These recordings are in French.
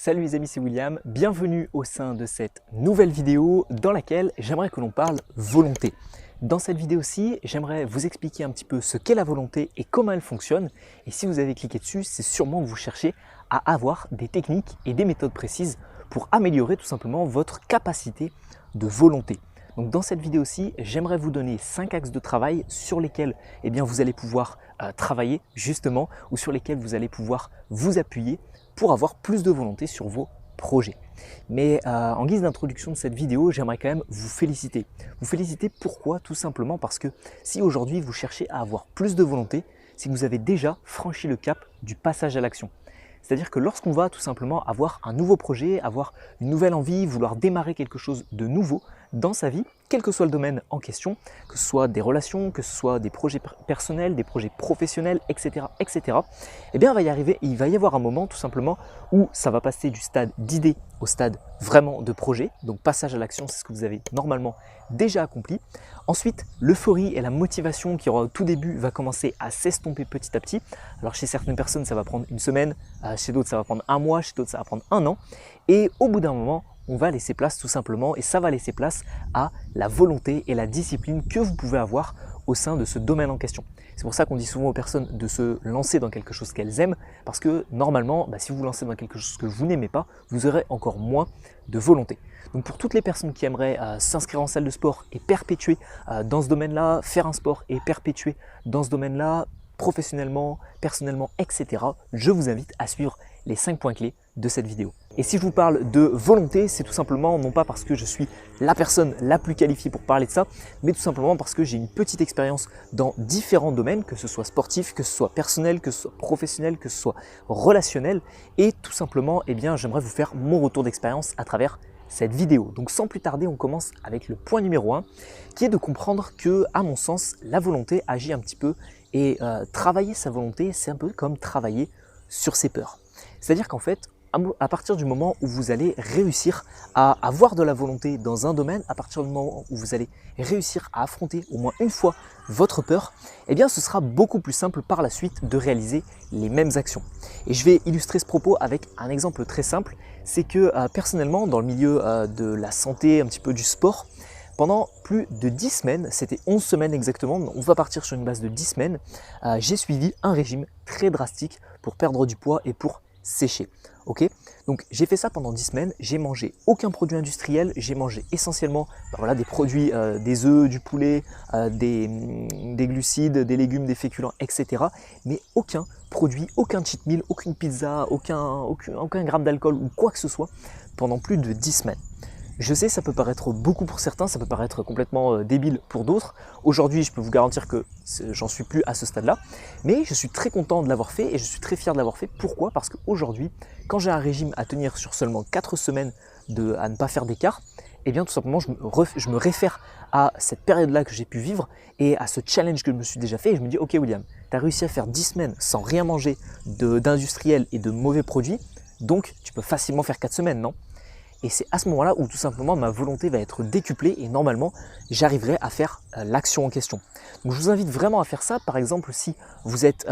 Salut les amis, c'est William, bienvenue au sein de cette nouvelle vidéo dans laquelle j'aimerais que l'on parle volonté. Dans cette vidéo-ci, j'aimerais vous expliquer un petit peu ce qu'est la volonté et comment elle fonctionne. Et si vous avez cliqué dessus, c'est sûrement que vous cherchez à avoir des techniques et des méthodes précises pour améliorer tout simplement votre capacité de volonté. Donc dans cette vidéo-ci, j'aimerais vous donner 5 axes de travail sur lesquels vous allez pouvoir travailler justement ou sur lesquels vous allez pouvoir vous appuyer pour avoir plus de volonté sur vos projets. Mais en guise d'introduction de cette vidéo, j'aimerais quand même vous féliciter. Vous féliciter pourquoi? Tout simplement parce que si aujourd'hui vous cherchez à avoir plus de volonté, c'est que vous avez déjà franchi le cap du passage à l'action. C'est-à-dire que lorsqu'on va tout simplement avoir un nouveau projet, avoir une nouvelle envie, vouloir démarrer quelque chose de nouveau dans sa vie, quel que soit le domaine en question, que ce soit des relations, que ce soit des projets personnels, des projets professionnels, etc., eh bien il va y avoir un moment tout simplement où ça va passer du stade d'idée au stade vraiment de projet. Donc passage à l'action, c'est ce que vous avez normalement déjà accompli. Ensuite, l'euphorie et la motivation qui aura au tout début va commencer à s'estomper petit à petit. Alors chez certaines personnes, ça va prendre une semaine, chez d'autres, ça va prendre un mois, chez d'autres, ça va prendre un an. Et au bout d'un moment, on va laisser place tout simplement, et ça va laisser place à la volonté et la discipline que vous pouvez avoir au sein de ce domaine en question. C'est pour ça qu'on dit souvent aux personnes de se lancer dans quelque chose qu'elles aiment, parce que normalement, si vous vous lancez dans quelque chose que vous n'aimez pas, vous aurez encore moins de volonté. Donc pour toutes les personnes qui aimeraient s'inscrire en salle de sport et perpétuer dans ce domaine-là, faire un sport et perpétuer dans ce domaine-là, professionnellement, personnellement, etc., je vous invite à suivre les 5 points clés de cette vidéo. Et si je vous parle de volonté, c'est tout simplement non pas parce que je suis la personne la plus qualifiée pour parler de ça, mais tout simplement parce que j'ai une petite expérience dans différents domaines, que ce soit sportif, que ce soit personnel, que ce soit professionnel, que ce soit relationnel. Et tout simplement, j'aimerais vous faire mon retour d'expérience à travers cette vidéo. Donc sans plus tarder, on commence avec le point numéro 1, qui est de comprendre que, à mon sens, la volonté agit un petit peu et travailler sa volonté, c'est un peu comme travailler sur ses peurs. C'est-à-dire qu'en fait, à partir du moment où vous allez réussir à avoir de la volonté dans un domaine, à partir du moment où vous allez réussir à affronter au moins une fois votre peur, ce sera beaucoup plus simple par la suite de réaliser les mêmes actions. Et je vais illustrer ce propos avec un exemple très simple, c'est que personnellement, dans le milieu de la santé, un petit peu du sport, pendant plus de 10 semaines, c'était 11 semaines exactement, on va partir sur une base de 10 semaines, j'ai suivi un régime très drastique pour perdre du poids et pour sécher. Okay, donc j'ai fait ça pendant 10 semaines, j'ai mangé aucun produit industriel, j'ai mangé essentiellement des produits, des œufs, du poulet, des glucides, des légumes, des féculents, etc. Mais aucun produit, aucun cheat meal, aucune pizza, aucun gramme d'alcool ou quoi que ce soit pendant plus de 10 semaines. Je sais, ça peut paraître beaucoup pour certains, ça peut paraître complètement débile pour d'autres. Aujourd'hui, je peux vous garantir que j'en suis plus à ce stade-là. Mais je suis très content de l'avoir fait et je suis très fier de l'avoir fait. Pourquoi? Parce qu'aujourd'hui, quand j'ai un régime à tenir sur seulement 4 semaines à ne pas faire d'écart, tout simplement, je me réfère à cette période-là que j'ai pu vivre et à ce challenge que je me suis déjà fait. Et je me dis, ok William, tu as réussi à faire 10 semaines sans rien manger d'industriel et de mauvais produits. Donc, tu peux facilement faire 4 semaines, non? Et c'est à ce moment-là où tout simplement ma volonté va être décuplée et normalement j'arriverai à faire l'action en question. Donc je vous invite vraiment à faire ça. Par exemple, si vous êtes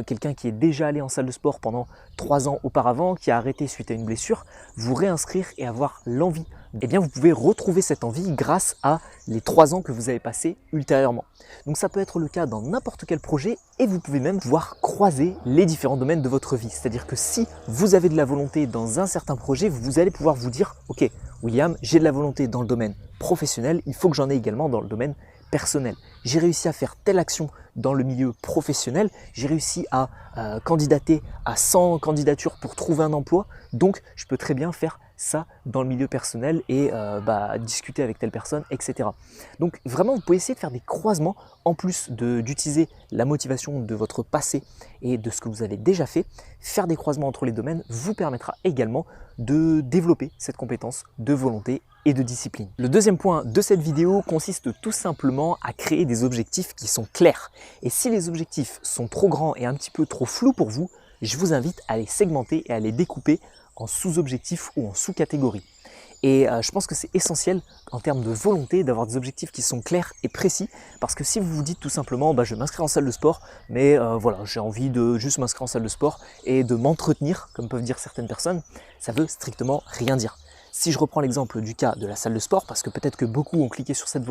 quelqu'un qui est déjà allé en salle de sport pendant 3 ans auparavant, qui a arrêté suite à une blessure, vous réinscrire et avoir l'envie, vous pouvez retrouver cette envie grâce à les 3 ans que vous avez passés ultérieurement. Donc ça peut être le cas dans n'importe quel projet et vous pouvez même pouvoir croiser les différents domaines de votre vie. C'est-à-dire que si vous avez de la volonté dans un certain projet, vous allez pouvoir vous dire « Ok, William, j'ai de la volonté dans le domaine professionnel, il faut que j'en ai également dans le domaine personnel. J'ai réussi à faire telle action dans le milieu professionnel, j'ai réussi à candidater à 100 candidatures pour trouver un emploi, donc je peux très bien faire ça dans le milieu personnel et discuter avec telle personne, etc. » Donc vraiment, vous pouvez essayer de faire des croisements en plus d'utiliser la motivation de votre passé et de ce que vous avez déjà fait. Faire des croisements entre les domaines vous permettra également de développer cette compétence de volonté et de discipline. Le deuxième point de cette vidéo consiste tout simplement à créer des objectifs qui sont clairs. Et si les objectifs sont trop grands et un petit peu trop flous pour vous, je vous invite à les segmenter et à les découper en sous-objectifs ou en sous-catégories. Et je pense que c'est essentiel en termes de volonté d'avoir des objectifs qui sont clairs et précis, parce que si vous vous dites tout simplement je vais m'inscrire en salle de sport, mais voilà, j'ai envie de juste m'inscrire en salle de sport et de m'entretenir, comme peuvent dire certaines personnes, ça veut strictement rien dire. Si je reprends l'exemple du cas de la salle de sport, parce que peut-être que beaucoup ont cliqué sur cette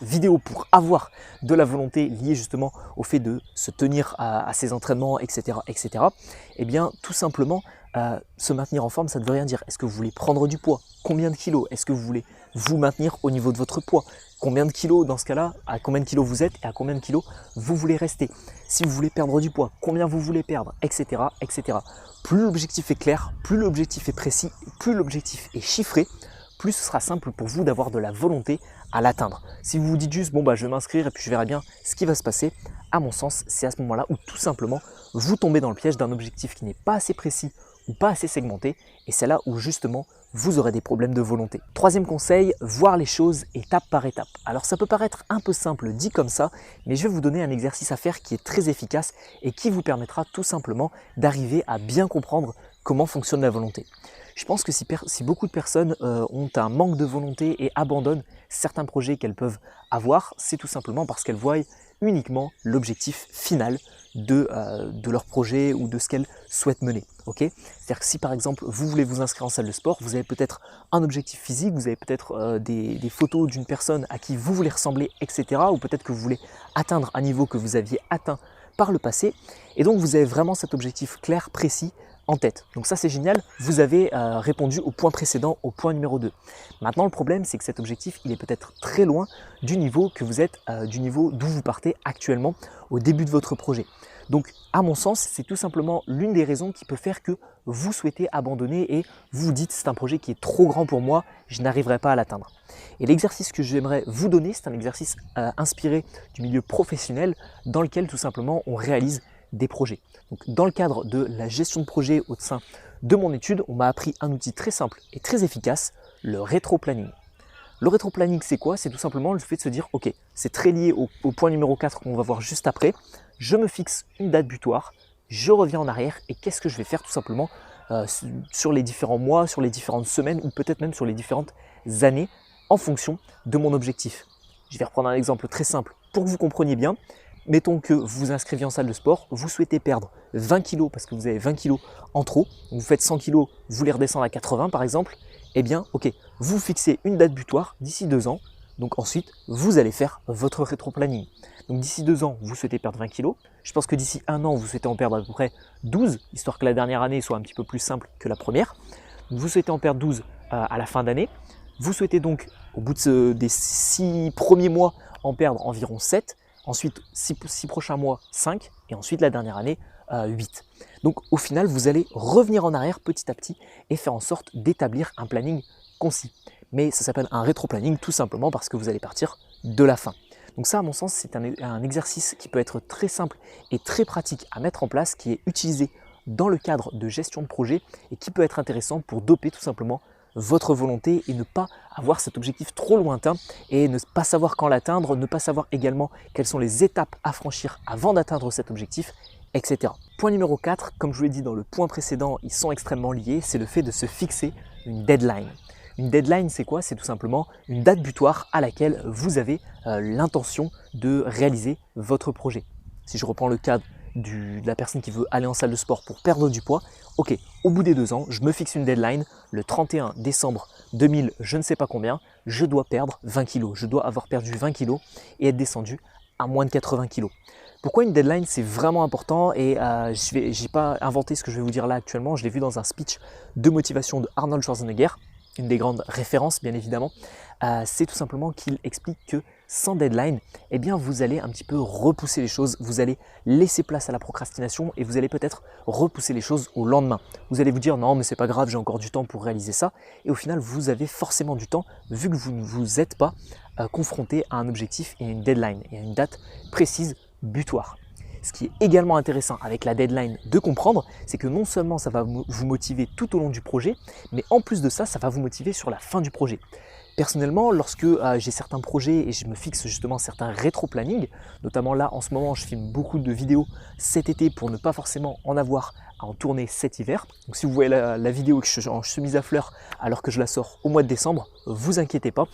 vidéo pour avoir de la volonté liée justement au fait de se tenir à ses entraînements, etc., etc., eh bien tout simplement, se maintenir en forme, ça ne veut rien dire. Est-ce que vous voulez prendre du poids? Combien de kilos? Est-ce que vous voulez vous maintenir au niveau de votre poids? Combien de kilos dans ce cas-là? À combien de kilos vous êtes et à combien de kilos vous voulez rester? Si vous voulez perdre du poids, combien vous voulez perdre, etc., etc. Plus l'objectif est clair, plus l'objectif est précis, plus l'objectif est chiffré, plus ce sera simple pour vous d'avoir de la volonté à l'atteindre. Si vous vous dites juste je vais m'inscrire et puis je verrai bien ce qui va se passer, à mon sens, c'est à ce moment-là où tout simplement vous tombez dans le piège d'un objectif qui n'est pas assez précis ou pas assez segmenté, et c'est là où justement vous aurez des problèmes de volonté. Troisième conseil, voir les choses étape par étape. Alors ça peut paraître un peu simple dit comme ça, mais je vais vous donner un exercice à faire qui est très efficace et qui vous permettra tout simplement d'arriver à bien comprendre comment fonctionne la volonté. Je pense que si beaucoup de personnes ont un manque de volonté et abandonnent certains projets qu'elles peuvent avoir, c'est tout simplement parce qu'elles voient uniquement l'objectif final de leur projet ou de ce qu'elles souhaitent mener. C'est-à-dire que si par exemple vous voulez vous inscrire en salle de sport, vous avez peut-être un objectif physique, vous avez peut-être des photos d'une personne à qui vous voulez ressembler, etc. Ou peut-être que vous voulez atteindre un niveau que vous aviez atteint par le passé. Et donc vous avez vraiment cet objectif clair, précis, en tête. Donc ça c'est génial, vous avez répondu au point précédent, au point numéro 2. Maintenant le problème c'est que cet objectif il est peut-être très loin du niveau que vous êtes, du niveau d'où vous partez actuellement au début de votre projet. Donc à mon sens c'est tout simplement l'une des raisons qui peut faire que vous souhaitez abandonner et vous vous dites c'est un projet qui est trop grand pour moi, je n'arriverai pas à l'atteindre. Et l'exercice que j'aimerais vous donner c'est un exercice inspiré du milieu professionnel dans lequel tout simplement on réalise des projets. Donc, dans le cadre de la gestion de projet au sein de mon étude, on m'a appris un outil très simple et très efficace, le rétro-planning. Le rétro-planning, c'est quoi? C'est tout simplement le fait de se dire, ok, c'est très lié au point numéro 4 qu'on va voir juste après. Je me fixe une date butoir, je reviens en arrière et qu'est-ce que je vais faire tout simplement sur les différents mois, sur les différentes semaines ou peut-être même sur les différentes années en fonction de mon objectif. Je vais reprendre un exemple très simple pour que vous compreniez bien. Mettons que vous vous inscriviez en salle de sport, vous souhaitez perdre 20 kg parce que vous avez 20 kg en trop, vous faites 100 kg, vous voulez redescendre à 80 par exemple, eh bien ok, vous fixez une date butoir d'ici 2 ans, donc ensuite vous allez faire votre rétro-planning. Donc d'ici 2 ans, vous souhaitez perdre 20 kg, je pense que d'ici 1 an, vous souhaitez en perdre à peu près 12, histoire que la dernière année soit un petit peu plus simple que la première. Donc, vous souhaitez en perdre 12 à la fin d'année, vous souhaitez donc au bout des 6 premiers mois en perdre environ 7, ensuite 6 prochains mois 5 et ensuite la dernière année 8. Donc au final vous allez revenir en arrière petit à petit et faire en sorte d'établir un planning concis. Mais ça s'appelle un rétro-planning tout simplement parce que vous allez partir de la fin. Donc ça à mon sens c'est un exercice qui peut être très simple et très pratique à mettre en place, qui est utilisé dans le cadre de gestion de projet et qui peut être intéressant pour doper tout simplement votre volonté et ne pas avoir cet objectif trop lointain et ne pas savoir quand l'atteindre, ne pas savoir également quelles sont les étapes à franchir avant d'atteindre cet objectif, etc. Point numéro 4, comme je vous l'ai dit dans le point précédent, ils sont extrêmement liés, c'est le fait de se fixer une deadline. Une deadline, c'est quoi? C'est tout simplement une date butoir à laquelle vous avez l'intention de réaliser votre projet. Si je reprends le cadre de la personne qui veut aller en salle de sport pour perdre du poids, ok, au bout des 2 ans, je me fixe une deadline, le 31 décembre 2000, je ne sais pas combien, je dois perdre 20 kg, je dois avoir perdu 20 kg et être descendu à moins de 80 kg. Pourquoi une deadline? C'est vraiment important et je n'ai pas inventé ce que je vais vous dire là actuellement, je l'ai vu dans un speech de motivation de Arnold Schwarzenegger, une des grandes références bien évidemment. C'est tout simplement qu'il explique que sans deadline, eh bien vous allez un petit peu repousser les choses, vous allez laisser place à la procrastination et vous allez peut-être repousser les choses au lendemain. Vous allez vous dire non mais c'est pas grave, j'ai encore du temps pour réaliser ça, et au final vous avez forcément du temps vu que vous ne vous êtes pas confronté à un objectif et à une deadline et à une date précise butoir. Ce qui est également intéressant avec la deadline de comprendre, c'est que non seulement ça va vous motiver tout au long du projet, mais en plus de ça, ça va vous motiver sur la fin du projet. Personnellement, lorsque j'ai certains projets et je me fixe justement certains rétro-planning, notamment là en ce moment je filme beaucoup de vidéos cet été pour ne pas forcément en avoir à en tourner cet hiver. Donc si vous voyez la vidéo que je suis en chemise à fleurs alors que je la sors au mois de décembre, vous inquiétez pas,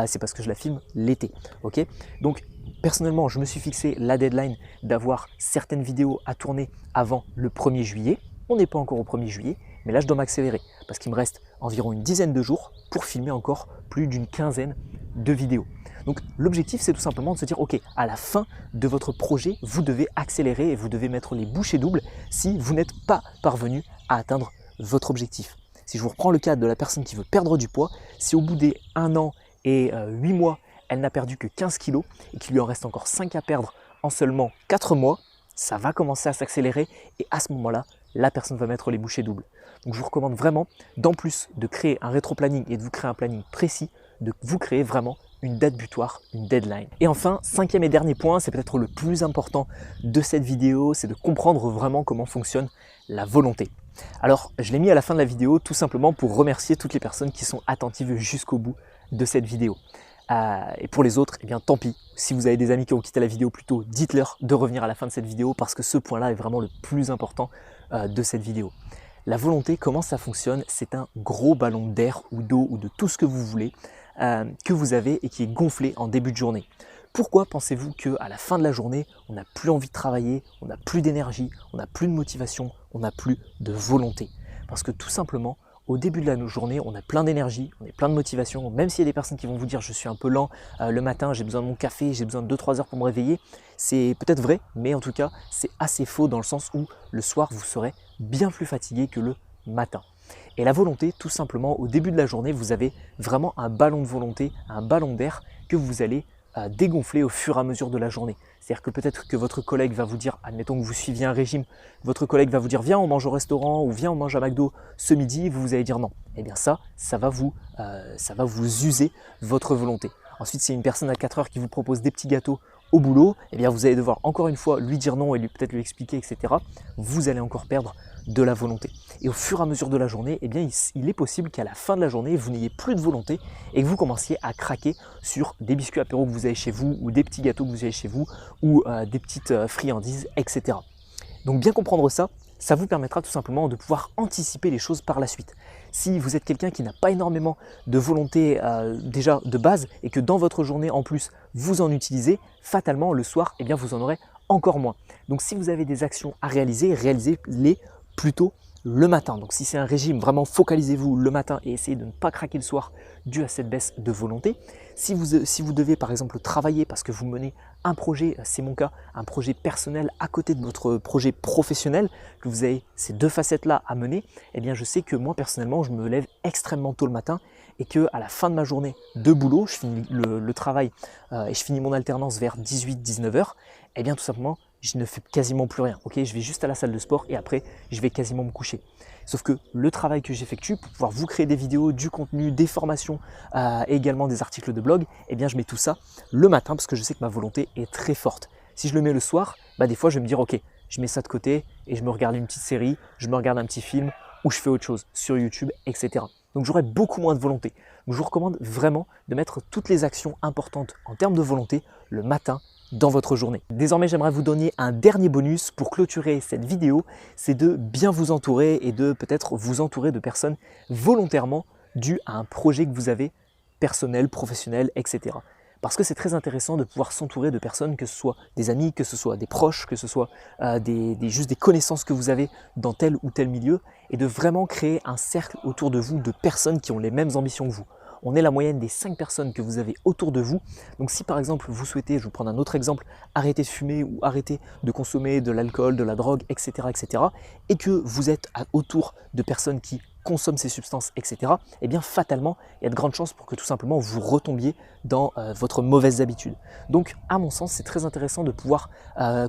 c'est parce que je la filme l'été. Ok, donc personnellement, je me suis fixé la deadline d'avoir certaines vidéos à tourner avant le 1er juillet. On n'est pas encore au 1er juillet, mais là je dois m'accélérer parce qu'il me reste environ une dizaine de jours pour filmer encore plus d'une quinzaine de vidéos. Donc l'objectif c'est tout simplement de se dire ok, à la fin de votre projet, vous devez accélérer et vous devez mettre les bouchées doubles si vous n'êtes pas parvenu à atteindre votre objectif. Si je vous reprends le cas de la personne qui veut perdre du poids, si au bout des 1 an et 8 mois, elle n'a perdu que 15 kg et qu'il lui en reste encore 5 à perdre en seulement 4 mois, ça va commencer à s'accélérer et à ce moment-là, la personne va mettre les bouchées doubles. Donc je vous recommande vraiment, d'en plus de créer un rétro-planning et de vous créer un planning précis, de vous créer vraiment une date butoir, une deadline. Et enfin, 5e et dernier point, c'est peut-être le plus important de cette vidéo, c'est de comprendre vraiment comment fonctionne la volonté. Alors, je l'ai mis à la fin de la vidéo tout simplement pour remercier toutes les personnes qui sont attentives jusqu'au bout de cette vidéo. Et pour les autres, eh bien tant pis. Si vous avez des amis qui ont quitté la vidéo plus tôt, dites-leur de revenir à la fin de cette vidéo parce que ce point-là est vraiment le plus important de cette vidéo. La volonté, comment ça fonctionne? C'est un gros ballon d'air ou d'eau ou de tout ce que vous voulez que vous avez et qui est gonflé en début de journée. Pourquoi pensez-vous qu'à la fin de la journée, on n'a plus envie de travailler, on n'a plus d'énergie, on n'a plus de motivation, on n'a plus de volonté? Parce que tout simplement, au début de la journée, on a plein d'énergie, on a plein de motivation, même s'il y a des personnes qui vont vous dire je suis un peu lent le matin, j'ai besoin de mon café, j'ai besoin de 2-3 heures pour me réveiller. C'est peut-être vrai, mais en tout cas, c'est assez faux dans le sens où le soir, vous serez bien plus fatigué que le matin. Et la volonté, tout simplement, au début de la journée, vous avez vraiment un ballon de volonté, un ballon d'air que vous allez dégonfler au fur et à mesure de la journée. C'est-à-dire que peut-être que votre collègue va vous dire, admettons que vous suiviez un régime, votre collègue va vous dire viens on mange au restaurant ou viens on mange à McDo ce midi, vous allez dire non. Eh bien ça va vous user votre volonté. Ensuite, c'est une personne à 4 heures qui vous propose des petits gâteaux au boulot, eh bien vous allez devoir encore une fois lui dire non et peut-être lui expliquer, etc. Vous allez encore perdre de la volonté. Et au fur et à mesure de la journée, eh bien il est possible qu'à la fin de la journée, vous n'ayez plus de volonté et que vous commenciez à craquer sur des biscuits apéro que vous avez chez vous ou des petits gâteaux que vous avez chez vous ou des petites friandises, etc. Donc bien comprendre ça, ça vous permettra tout simplement de pouvoir anticiper les choses par la suite. Si vous êtes quelqu'un qui n'a pas énormément de volonté déjà de base et que dans votre journée en plus vous en utilisez, fatalement le soir, eh bien, vous en aurez encore moins. Donc si vous avez des actions à réaliser, réalisez-les plutôt le matin. Donc si c'est un régime, vraiment focalisez-vous le matin et essayez de ne pas craquer le soir dû à cette baisse de volonté. Si vous devez par exemple travailler parce que vous menez un projet, c'est mon cas, un projet personnel à côté de votre projet professionnel, que vous avez ces deux facettes-là à mener, eh bien je sais que moi personnellement, je me lève extrêmement tôt le matin et qu'à la fin de ma journée de boulot, je finis le travail et je finis mon alternance vers 18-19 heures, eh bien tout simplement, je ne fais quasiment plus rien. Ok, je vais juste à la salle de sport et après, je vais quasiment me coucher. Sauf que le travail que j'effectue pour pouvoir vous créer des vidéos, du contenu, des formations et également des articles de blog, eh bien je mets tout ça le matin parce que je sais que ma volonté est très forte. Si je le mets le soir, des fois je vais me dire ok, je mets ça de côté et je me regarde une petite série, je me regarde un petit film ou je fais autre chose sur YouTube, etc. Donc j'aurai beaucoup moins de volonté. Donc je vous recommande vraiment de mettre toutes les actions importantes en termes de volonté le matin dans votre journée. Désormais, j'aimerais vous donner un dernier bonus pour clôturer cette vidéo, c'est de bien vous entourer et de peut-être vous entourer de personnes volontairement dues à un projet que vous avez personnel, professionnel, etc. Parce que c'est très intéressant de pouvoir s'entourer de personnes, que ce soit des amis, que ce soit des proches, que ce soit juste des connaissances que vous avez dans tel ou tel milieu et de vraiment créer un cercle autour de vous de personnes qui ont les mêmes ambitions que vous. On est la moyenne des 5 personnes que vous avez autour de vous. Donc si par exemple vous souhaitez, je vais vous prendre un autre exemple, arrêter de fumer ou arrêter de consommer de l'alcool, de la drogue, etc., et que vous êtes autour de personnes qui consomment ces substances, etc., eh bien fatalement, il y a de grandes chances pour que tout simplement vous retombiez dans votre mauvaise habitude. Donc à mon sens, c'est très intéressant de pouvoir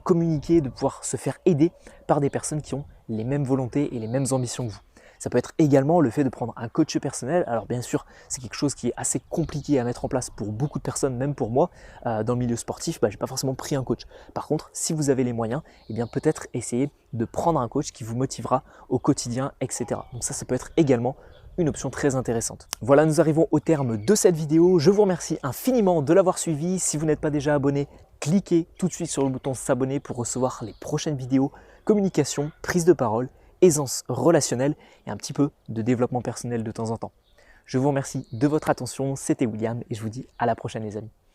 communiquer, de pouvoir se faire aider par des personnes qui ont les mêmes volontés et les mêmes ambitions que vous. Ça peut être également le fait de prendre un coach personnel. Alors bien sûr, c'est quelque chose qui est assez compliqué à mettre en place pour beaucoup de personnes, même pour moi. Dans le milieu sportif, je n'ai pas forcément pris un coach. Par contre, si vous avez les moyens, eh bien peut-être essayer de prendre un coach qui vous motivera au quotidien, etc. Donc ça peut être également une option très intéressante. Voilà, nous arrivons au terme de cette vidéo. Je vous remercie infiniment de l'avoir suivi. Si vous n'êtes pas déjà abonné, cliquez tout de suite sur le bouton s'abonner pour recevoir les prochaines vidéos, communication, prise de parole, aisance relationnelle et un petit peu de développement personnel de temps en temps. Je vous remercie de votre attention, c'était William et je vous dis à la prochaine les amis.